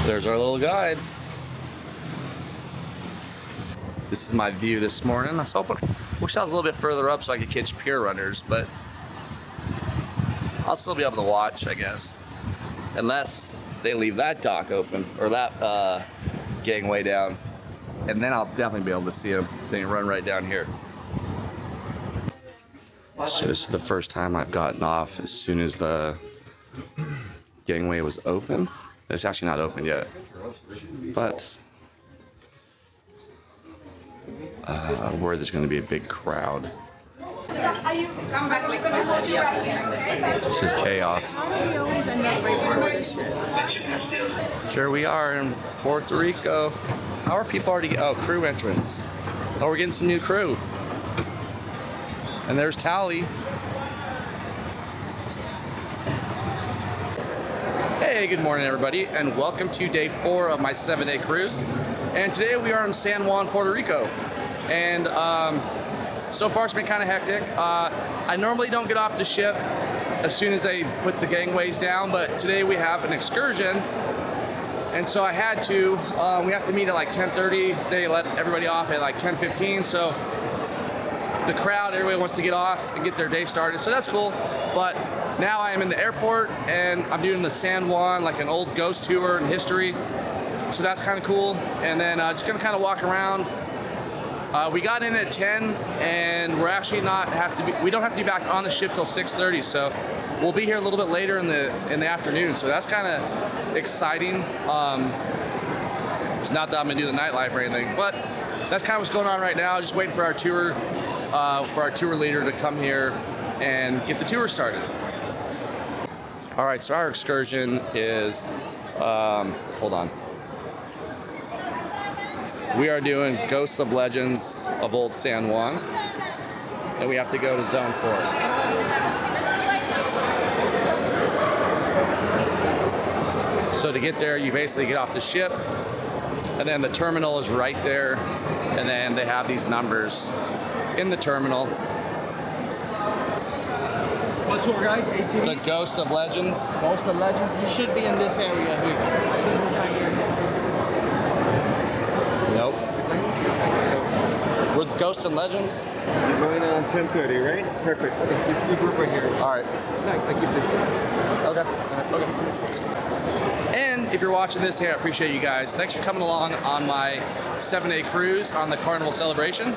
There's our little guide. This is my view this morning. I was hoping, wish I was a little bit further up so I could catch pier runners, but I'll still be able to watch, I guess. Unless they leave that dock open, or that gangway down. And then I'll definitely be able to see them. So they run right down here. So this is the first time I've gotten off as soon as the gangway was open. It's actually not open yet, but where there's going to be a big crowd. This is chaos. Here we are in Puerto Rico. How are people already? Oh, crew entrance. Oh, we're getting some new crew. And there's Tally. Hey, good morning everybody, and welcome to day 4 of my 7-day cruise. And today we are in San Juan, Puerto Rico. And so far it's been kind of hectic. I normally don't get off the ship as soon as they put the gangways down, but today we have an excursion. And so I had to, we have to meet at like 10:30. They let everybody off at like 10:15. So the crowd, everybody wants to get off and get their day started. So that's cool. But now I am in the airport and I'm doing the San Juan, like an old ghost tour and history. So that's kind of cool. And then just gonna kind of walk around. We got in at 10 and we're actually we don't have to be back on the ship till 6:30. So we'll be here a little bit later in the afternoon. So that's kind of exciting. Not that I'm gonna do the nightlife or anything, but that's kind of what's going on right now. Just waiting for our tour leader to come here and get the tour started. All right, so our excursion is, hold on. We are doing Ghosts of Legends of Old San Juan, and we have to go to Zone 4. So to get there, you basically get off the ship, and then the terminal is right there, and then they have these numbers in the terminal. What tour, guys? 18. The Ghost of Legends. Ghost of Legends. You should be in this area here. Nope. We're the Ghosts and Legends. You're going on 10:30, right? Perfect. Okay, this is the group right here. All right. I keep this. Okay. And if you're watching this, hey, I appreciate you guys. Thanks for coming along on my 7-day cruise on the Carnival Celebration.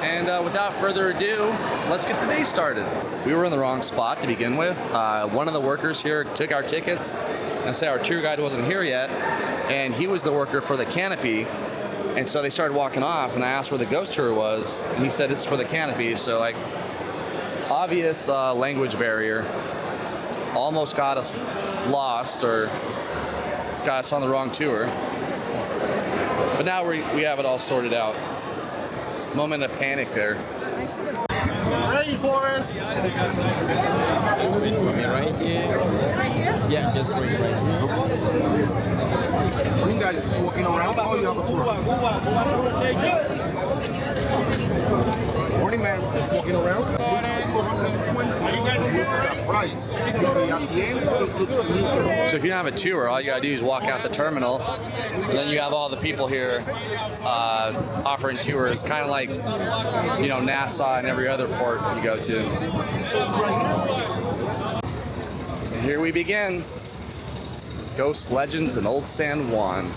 And without further ado, let's get the day started. We were in the wrong spot to begin with. One of the workers here took our tickets and said our tour guide wasn't here yet, and he was the worker for the canopy. And so they started walking off, and I asked where the ghost tour was, and he said this is for the canopy. So like, obvious language barrier. Almost got us lost or got us on the wrong tour. But now we have it all sorted out. Moment of panic there. Ready for us? Just wait for me right here. Right here? Yeah, just wait right here. You guys just walking around? Oh, you have a tour. Morning, man. Just walking around? Are you guys on tour? Right. So if you don't have a tour, all you gotta do is walk out the terminal, and then you have all the people here offering tours, kind of like, you know, Nassau and every other port you go to. And here we begin. Ghost Legends in Old San Juan.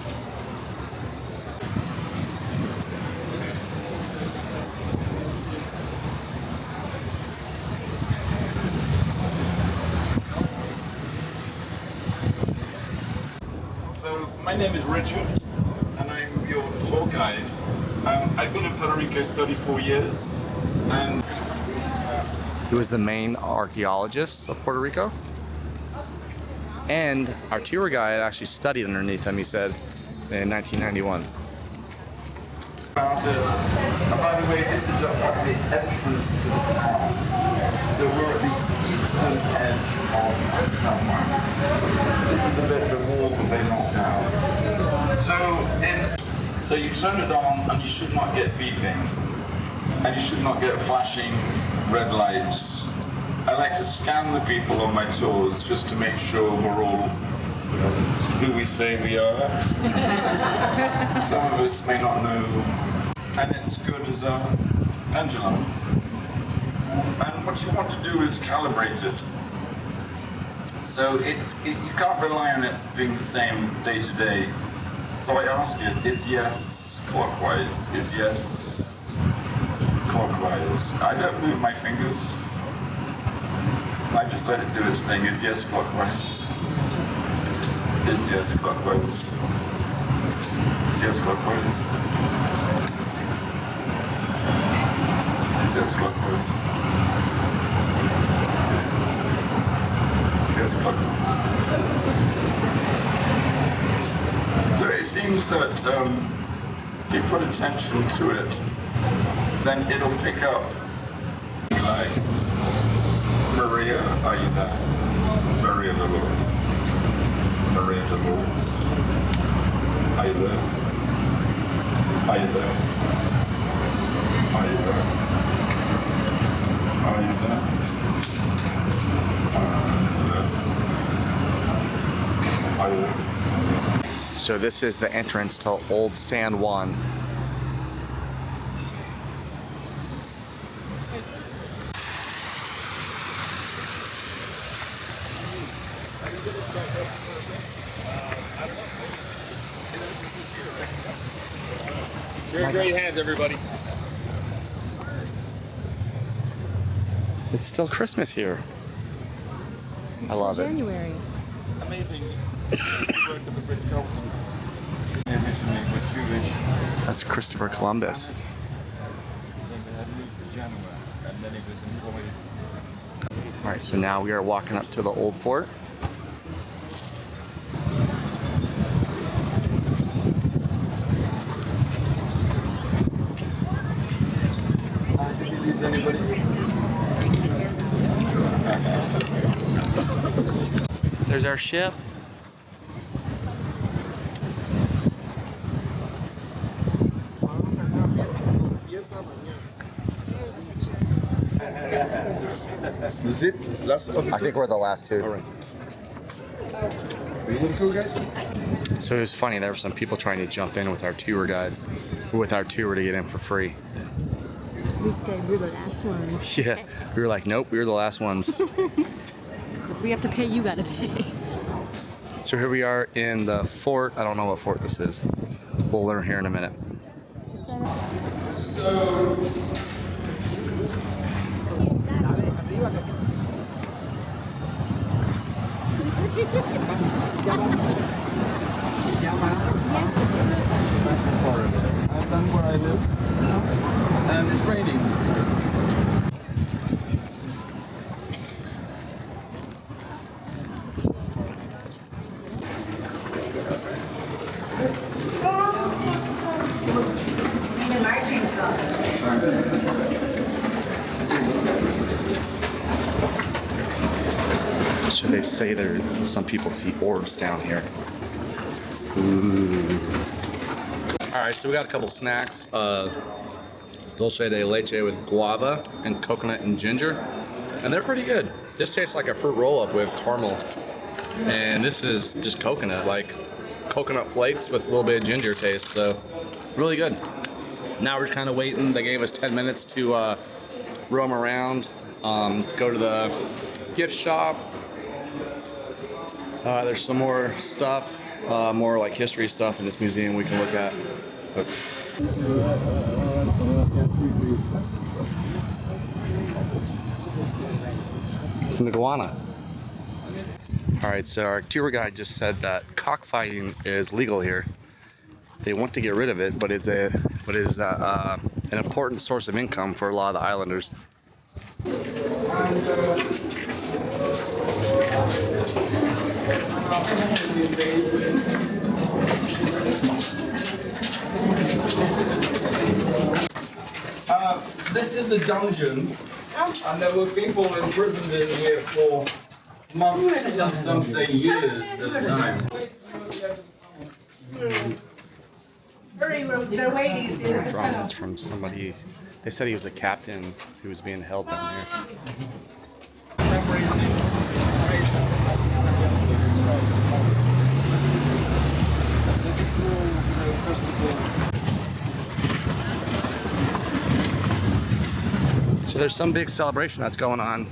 My name is Richard, and I'm your tour guide. I've been in Puerto Rico 34 years, and He was the main archaeologist of Puerto Rico. And our tour guide actually studied underneath him, he said, in 1991. by the way, this is the entrance to the town. So we're at the eastern edge of San Juan. This is the bit the wall that they knocked down. So you turn it on and you should not get beeping. And you should not get flashing red lights. I like to scan the people on my tours just to make sure we're all who we say we are. Some of us may not know, and it's good as a pendulum. And what you want to do is calibrate it. So you can't rely on it being the same day to day. So I ask it, is yes clockwise? Is yes clockwise? I don't move my fingers. I just let it do its thing. Is yes clockwise? Is yes clockwise? Is yes clockwise? Is yes clockwise? Is yes clockwise? So it seems that if you put attention to it, then it'll pick up. Like, Maria, are you there? Maria Dolores. Maria Dolores. Are you there? Are you there? Are you there? Are you there? Are you there? So this is the entrance to Old San Juan. You're in great hands, everybody. It's still Christmas here. I love it. January. Amazing. That's Christopher Columbus. All right, so now we are walking up to the old fort. There's our ship. Is it last of the I think we're the last two. All right. Are you with the tour guide? So it was funny, there were some people trying to jump in with our tour guide, with our tour to get in for free. We said we're the last ones. Yeah, we were like, nope, we were the last ones. If we have to pay, you gotta pay. So here we are in the fort. I don't know what fort this is. We'll learn here in a minute. So, I've done where I live, and it's raining. So they say there, some people see orbs down here. Ooh. All right, so we got a couple snacks. Dulce de leche with guava and coconut and ginger. And they're pretty good. This tastes like a fruit roll-up with caramel. And this is just coconut, like coconut flakes with a little bit of ginger taste. So really good. Now we're just kind of waiting. They gave us 10 minutes to roam around, go to the gift shop. There's some more stuff, more like history stuff in this museum we can look at. But it's an iguana. All right, so our tour guide just said that cockfighting is legal here. They want to get rid of it, but it's an important source of income for a lot of the islanders. This is a dungeon, and there were people imprisoned in here for months, and some say years at a time. They're waiting. Drawings from somebody. They said he was a captain who was being held down here. there's some big celebration that's going on.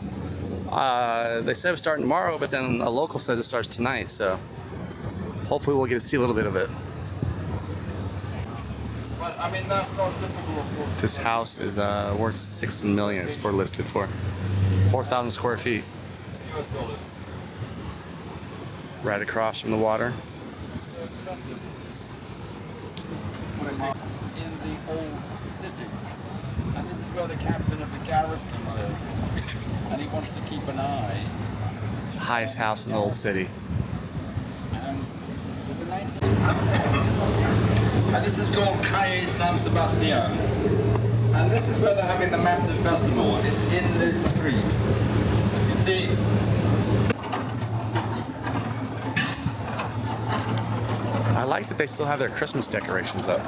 They said it was starting tomorrow, but then a local said it starts tonight, so hopefully we'll get to see a little bit of it. But I mean, that's not typical, of course. This house is worth $6 million. It's listed for 4,000 square feet. US dollars. Right across from the water. In the old city. And this is where the captain of the garrison lived. And he wants to keep an eye. It's the highest house in the old city. And with the 19... And this is called Calle San Sebastian. And this is where they're having the massive festival. It's in this street. You see, I like that they still have their Christmas decorations up.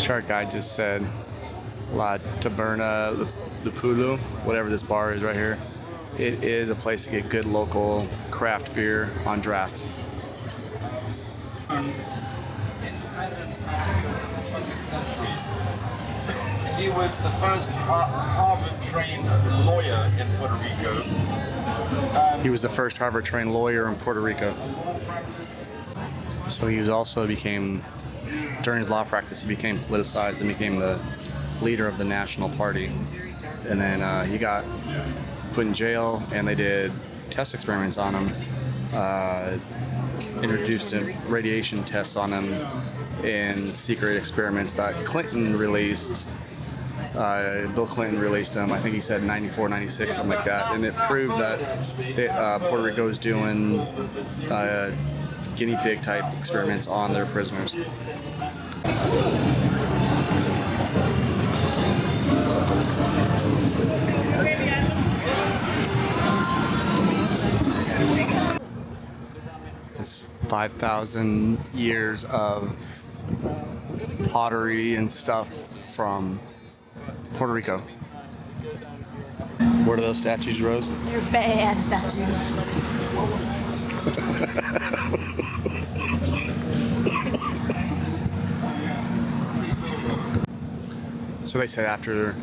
Shark guy just said La Taberna Lupulu, whatever this bar is right here. It is a place to get good local craft beer on draft. independence after the 20th century. He was the first Harvard-trained lawyer in Puerto Rico. He was the first Harvard-trained lawyer in Puerto Rico. So he was also became, during his law practice, he became politicized and became the leader of the National Party. And then he got put in jail, and they did test experiments on him, introduced radiation tests on him in secret experiments that Clinton released. Bill Clinton released them, I think he said 94, 96, something like that. And it proved that Puerto Rico was doing guinea pig type experiments on their prisoners. It's 5,000 years of pottery and stuff from Puerto Rico. What are those statues, Rose? They're bad statues. So they said after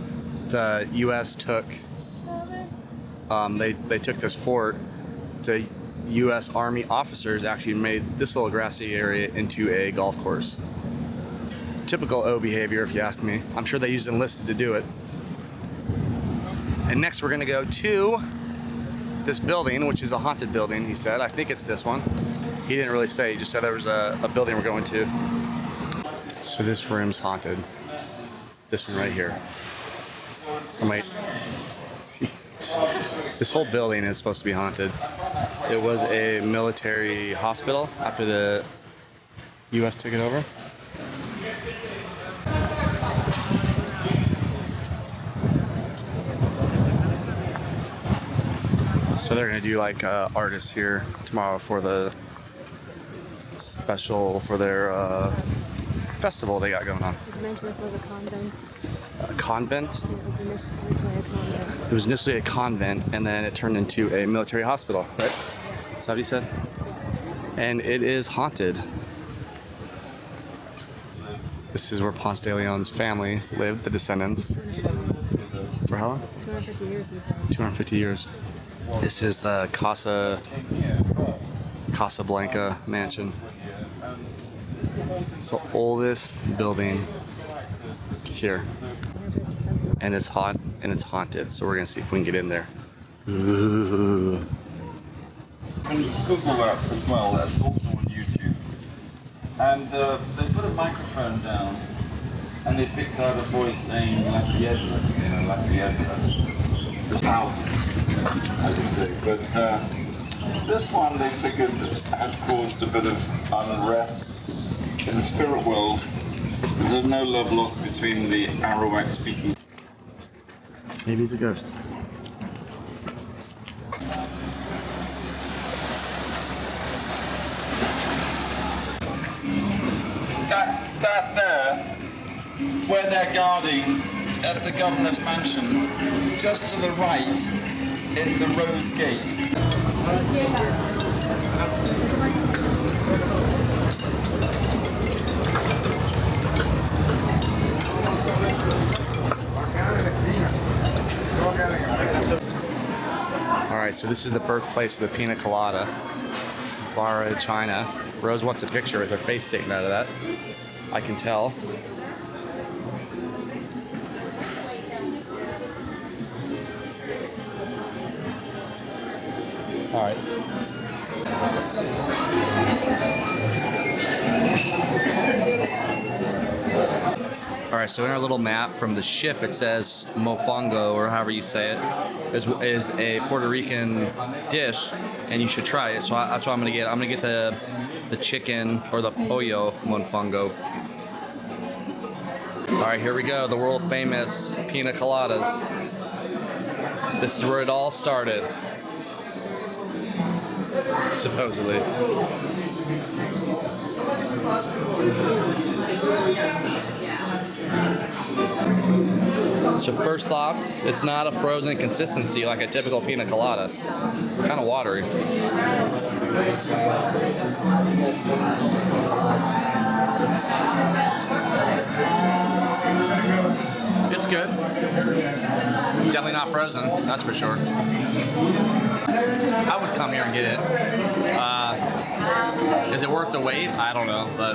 the U.S. took, they took this fort, the U.S. Army officers actually made this little grassy area into a golf course. Typical O behavior, if you ask me. I'm sure they used enlisted to do it. And next we're gonna go to this building, which is a haunted building, he said. I think it's this one. He didn't really say, he just said there was a building we're going to. So this room's haunted. This one right here. Somebody, this whole building is supposed to be haunted. It was a military hospital after the U.S. took it over. So they're gonna do like artists here tomorrow for the special, for their festival they got going on. Did you mention this was a convent? A convent? It was originally a convent. It was initially a convent, and then it turned into a military hospital, right? Is that what he said? And it is haunted. This is where Ponce de Leon's family lived, the descendants. For how long? 250 years, he said. 250 years. This is the Casablanca mansion. It's the oldest building here. And it's hot and it's haunted, so we're gonna see if we can get in there. Ooh. And Google that as well, that's also on YouTube. And they put a microphone down and they picked out a voice saying La Piedra, you know, La Piedra. The house, I would say. But this one they figured had caused a bit of unrest in the spirit world. There's no love lost between the Arawak speaking. Maybe he's a ghost. That there, where they're guarding, that's the governor's mansion. Just to the right is the Rose Gate. Alright, so this is the birthplace of the Pina Colada, Barrachina. Rose wants a picture with her face sticking out of that. I can tell. Alright. Alright, so in our little map from the ship it says mofongo, or however you say it, is a Puerto Rican dish, and you should try it. So that's what I'm gonna get. I'm gonna get the chicken, or the pollo mofongo. Alright, here we go, the world famous Pina Coladas. This is where it all started. Supposedly. So first thoughts, it's not a frozen consistency like a typical pina colada. It's kind of watery. It's good. It's definitely not frozen, that's for sure. I would come here and get it. Is it worth the wait? I don't know, but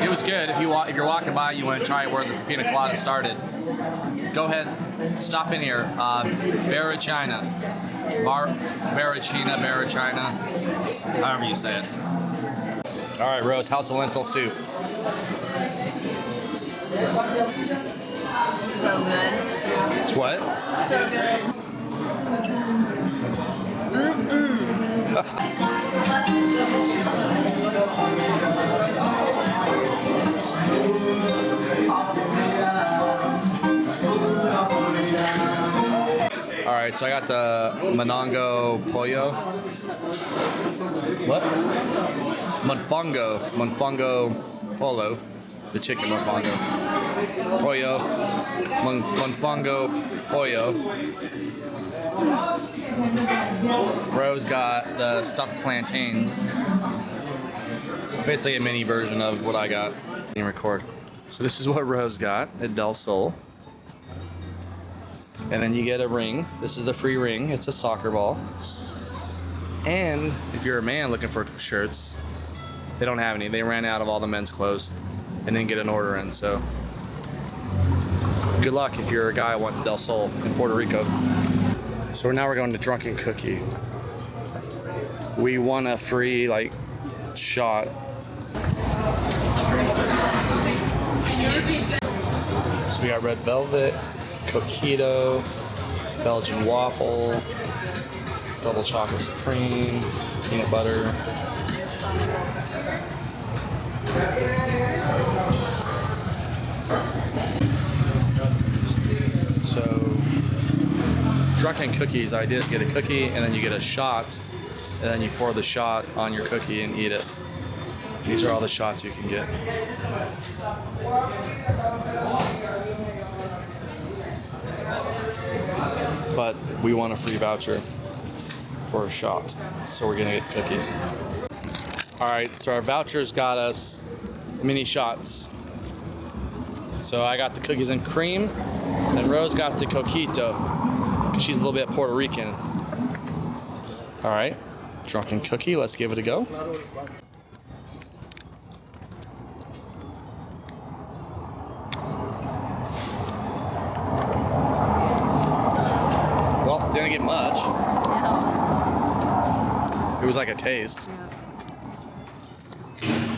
it was good. If you're walking by, you want to try where the pina colada started, go ahead, stop in here. Barrachina, Barrachina, however you say it. All right, Rose, how's the lentil soup? So good. It's what? So good. All right, so I got the Monongo pollo. What? Monfongo polo. The chicken monfongo. Pollo. Monfongo pollo. Rose got the stuffed plantains. Basically a mini version of what I got. Can record. So this is what Rose got at Del Sol. And then you get a ring. This is the free ring. It's a soccer ball. And if you're a man looking for shirts, they don't have any. They ran out of all the men's clothes and didn't get an order in. So good luck if you're a guy wanting Del Sol in Puerto Rico. So now we're going to Drunken Cookie. We won a free shot. So we got red velvet, coquito, Belgian waffle, double chocolate supreme, peanut butter. So Drunken Cookies, I did get a cookie and then you get a shot, and then you pour the shot on your cookie and eat it. These are all the shots you can get. But we won a free voucher for a shot, so we're gonna get cookies. All right, so our vouchers got us mini shots. So I got the cookies and cream, and Rose got the coquito, because she's a little bit Puerto Rican. All right, Drunken Cookie, let's give it a go. Well, didn't get much. No. It was like a taste. Yeah.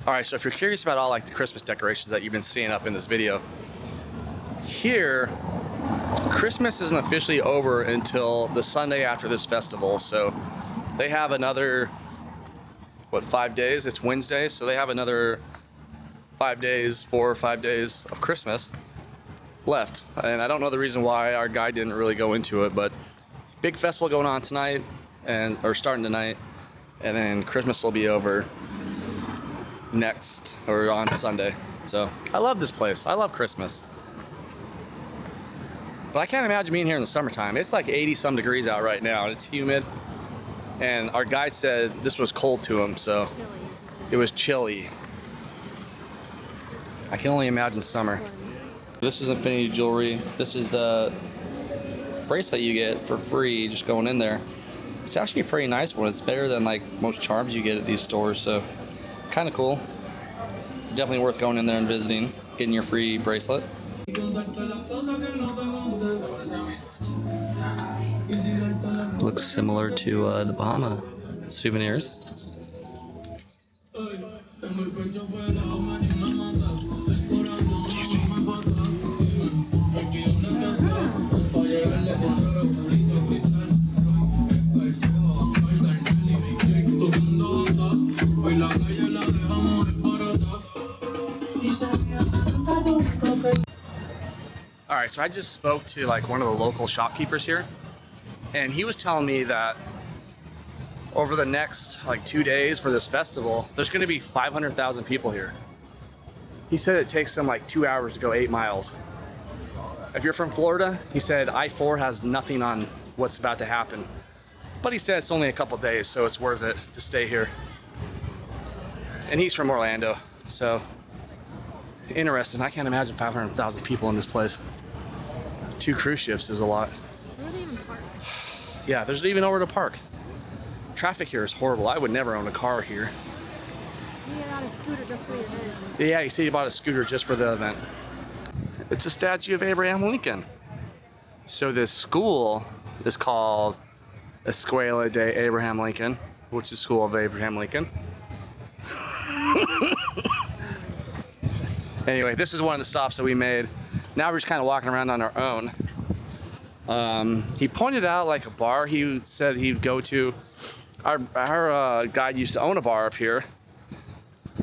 All right, so if you're curious about all the Christmas decorations that you've been seeing up in this video, here, Christmas isn't officially over until the Sunday after this festival. So they have another, 5 days? It's Wednesday, so they have another 5 days, 4 or 5 days of Christmas left. And I don't know the reason why. Our guide didn't really go into it, but big festival going on tonight, or starting tonight, and then Christmas will be over next, or on Sunday. So I love this place. I love Christmas. But I can't imagine being here in the summertime. It's like 80 some degrees out right now, and it's humid. And our guide said this was cold to him, so it was chilly. I can only imagine summer. This is Infinity Jewelry. This is the bracelet you get for free just going in there. It's actually a pretty nice one. It's better than like most charms you get at these stores, so kind of cool. Definitely worth going in there and visiting, getting your free bracelet. Looks similar to the Bahama souvenirs. All right, so I just spoke to like one of the local shopkeepers here, and he was telling me that over the next like 2 days for this festival, there's gonna be 500,000 people here. He said it takes them like 2 hours to go 8 miles. If you're from Florida, he said I-4 has nothing on what's about to happen. But he said it's only a couple days, so it's worth it to stay here. And he's from Orlando, so interesting. I can't imagine 500,000 people in this place. 2 cruise ships is a lot. Where do they even park? Yeah, there's even nowhere to park. Traffic here is horrible. I would never own a car here. You got a scooter just for your event. Yeah, he said he bought a scooter just for the event. It's a statue of Abraham Lincoln. So this school is called Escuela de Abraham Lincoln, which is School of Abraham Lincoln. Anyway, this is one of the stops that we made. Now we're just kind of walking around on our own. He pointed out like a bar he said he'd go to. Our guide used to own a bar up here.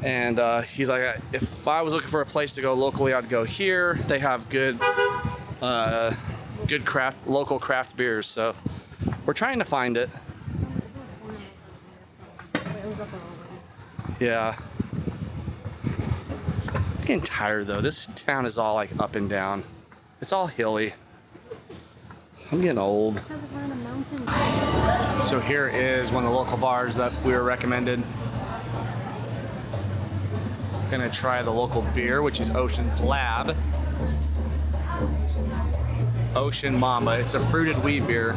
And he's like, if I was looking for a place to go locally, I'd go here. They have good local craft beers. So we're trying to find it. Yeah. I'm getting tired though. This town is all like up and down. It's all hilly. I'm getting old. So here is one of the local bars that we were recommended. Gonna try the local beer, which is Ocean's Lab. Ocean Mama. It's a fruited wheat beer.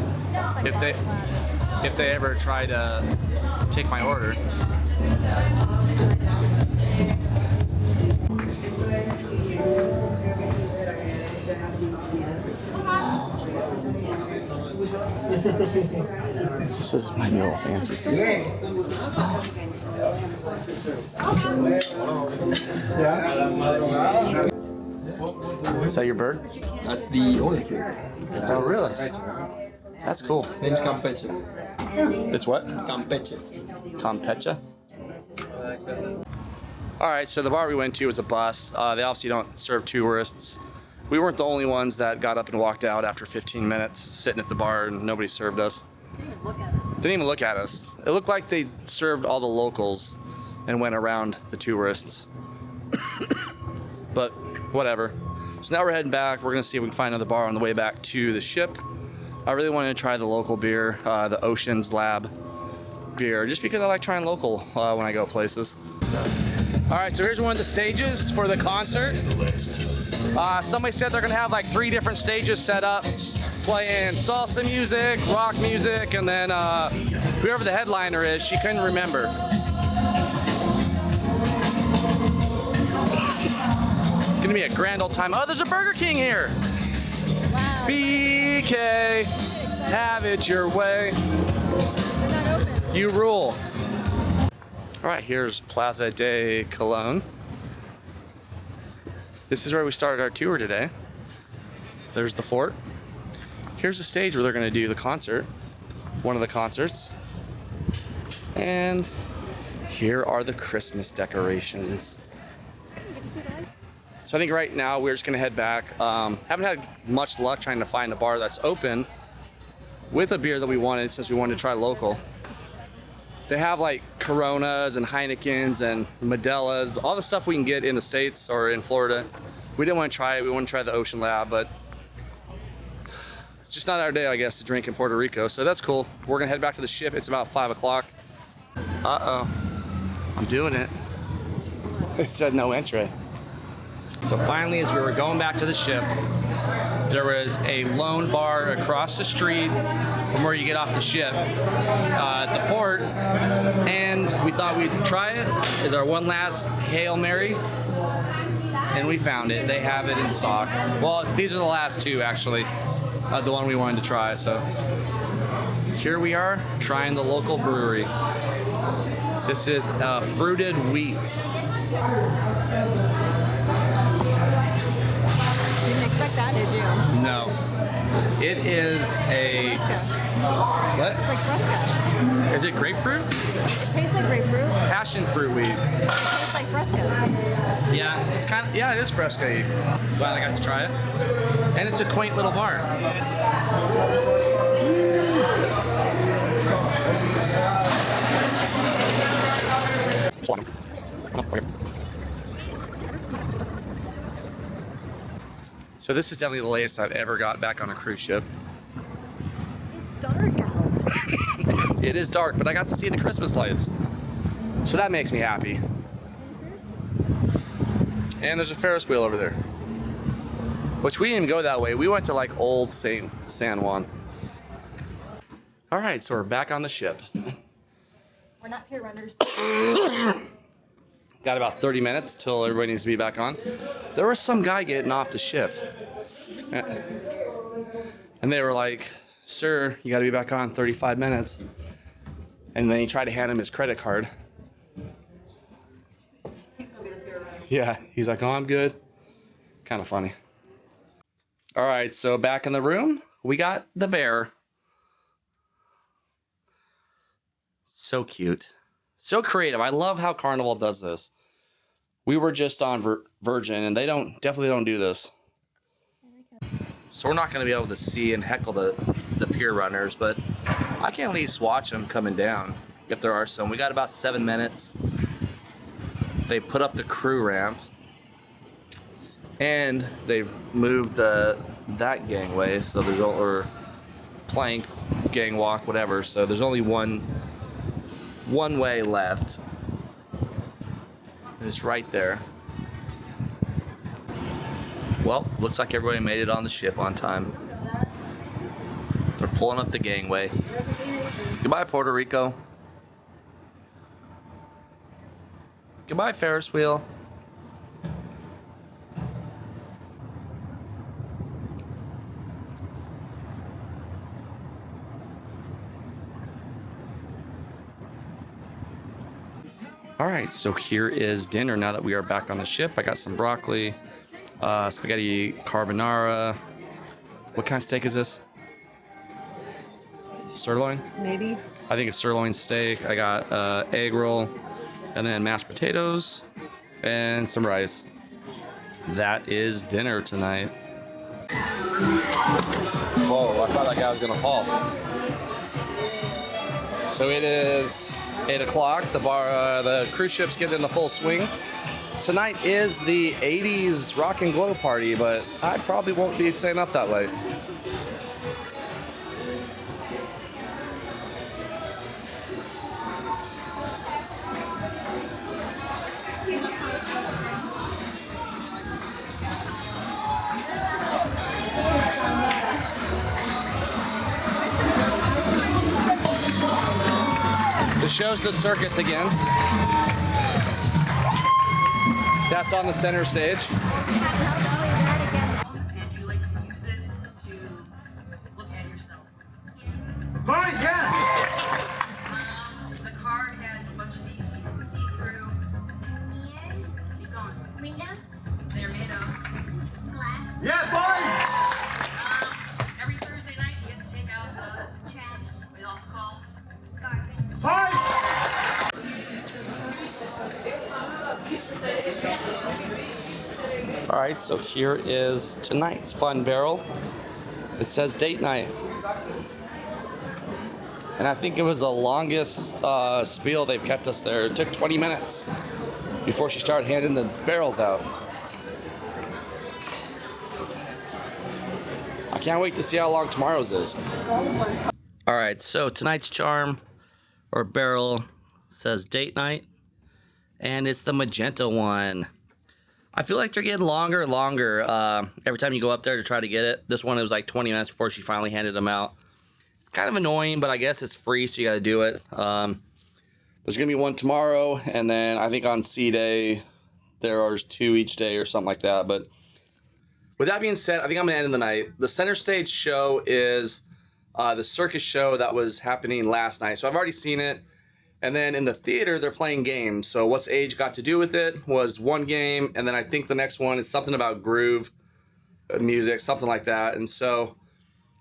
If they ever try to take my order. This is my little fancy. Is that your bird? That's the owner. Oh, really? That's cool. Name's Campeche. It's what? Campeche. Campeche? Alright, so the bar we went to was a bust. They obviously don't serve tourists. We weren't the only ones that got up and walked out after 15 minutes sitting at the bar and nobody served us. Didn't even look at us. It looked like they served all the locals and went around the tourists. But whatever. So now we're heading back. We're gonna see if we can find another bar on the way back to the ship. I really wanted to try the local beer, the Ocean's Lab beer, just because I like trying local when I go places. All right, so here's one of the stages for the concert. Somebody said they're gonna have like 3 different stages set up, playing salsa music, rock music, and then whoever the headliner is, she couldn't remember. It's gonna be a grand old time. Oh, there's a Burger King here. Wow. BK, have it your way. You rule. All right, here's Plaza de Colón. This is where we started our tour today. There's the fort. Here's the stage where they're gonna do the concert, one of the concerts. And here are the Christmas decorations. So I think right now we're just gonna head back. Haven't had much luck trying to find a bar that's open with a beer that we wanted, since we wanted to try local. They have like Coronas and Heinekens and Modelas, all the stuff we can get in the States or in Florida. We didn't want to try it. We wanted to try the Ocean Lab, but it's just not our day, I guess, to drink in Puerto Rico. So that's cool. We're gonna head back to the ship. It's about 5 o'clock. Uh-oh, I'm doing it. It said no entry. So finally, as we were going back to the ship, there was a lone bar across the street from where you get off the ship at the port, and we thought we'd try it as our one last Hail Mary, and we found it. They have it in stock. Well, these are the last two actually, the one we wanted to try. So here we are trying the local brewery. This is fruited wheat. Didn't expect that, did you? No. It is a... Fresca. What? It's like Fresca. Is it grapefruit? It tastes like grapefruit. Passion fruit wheat. It tastes like Fresca. Yeah, it's kind of, yeah, it is Fresca. Glad I got to try it. And it's a quaint little bar. So this is definitely the latest I've ever got back on a cruise ship. It's dark out. It is dark, but I got to see the Christmas lights. So that makes me happy. And there's a Ferris wheel over there. Which we didn't even go that way. We went to like old San Juan. All right, so we're back on the ship. We're not pier runners. Got about 30 minutes till everybody needs to be back on. There was some guy getting off the ship. And they were like, sir, you gotta be back on in 35 minutes. And then he tried to hand him his credit card. He's gonna be the pier runner. Yeah, he's like, oh, I'm good. Kind of funny. All right, so back in the room, we got the bear. So cute. So creative. I love how Carnival does this. We were just on Virgin, and they definitely don't do this. So we're not going to be able to see and heckle the pier runners, but I can at least watch them coming down if there are some. We got about 7 minutes. They put up the crew ramp, and they've moved that gangway, so there's or plank, gangwalk, whatever. So there's only one way left. It's right there. Well, looks like everybody made it on the ship on time. They're pulling up the gangway. Goodbye, Puerto Rico. Goodbye, Ferris wheel. All right, so here is dinner now that we are back on the ship. I got some broccoli, spaghetti carbonara. What kind of steak is this? Sirloin? Maybe. I think it's sirloin steak. I got egg roll, and then mashed potatoes, and some rice. That is dinner tonight. Whoa, I thought that guy was gonna fall. So it is 8 o'clock. The cruise ship's getting into full swing. Tonight is the 80s rock and glow party, but I probably won't be staying up that late. The show's the circus again. That's on the center stage. And you like to use it to look at yourself. Fine, yeah. The card has a bunch of these you can see through. Keep going. Windows, They're made of. glass, Yeah, fine. Every Thursday night you get to take out the trash, we also call garbage. Fine. All right, so here is tonight's fun barrel. It says date night. And I think it was the longest spiel they've kept us there. It took 20 minutes before she started handing the barrels out. I can't wait to see how long tomorrow's is. All right, so tonight's charm or barrel says date night, and it's the magenta one. I feel like they're getting longer and longer every time you go up there to try to get it. This one, it was like 20 minutes before she finally handed them out. It's kind of annoying, but I guess it's free, so you got to do it. There's going to be one tomorrow, and then I think on C Day, there are 2 each day or something like that. But with that being said, I think I'm going to end the night. The center stage show is the circus show that was happening last night. So I've already seen it. And then in the theater, they're playing games. So what's age got to do with it was one game. And then I think the next one is something about groove music, something like that. And so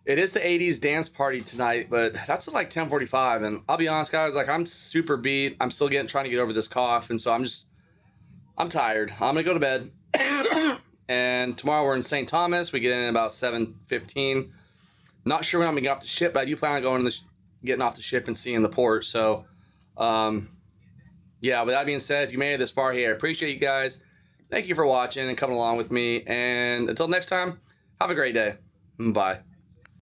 it is the 80s dance party tonight, but that's at like 10:45. And I'll be honest, guys, like I'm super beat. I'm still trying to get over this cough. And so I'm tired. I'm going to go to bed. And tomorrow we're in St. Thomas. We get in about 7:15. Not sure when I'm going to get off the ship, but I do plan on going getting off the ship and seeing the port. So, yeah, with that being said, if you made it this far here, I appreciate you guys. Thank you for watching and coming along with me. And until next time, have a great day. Bye.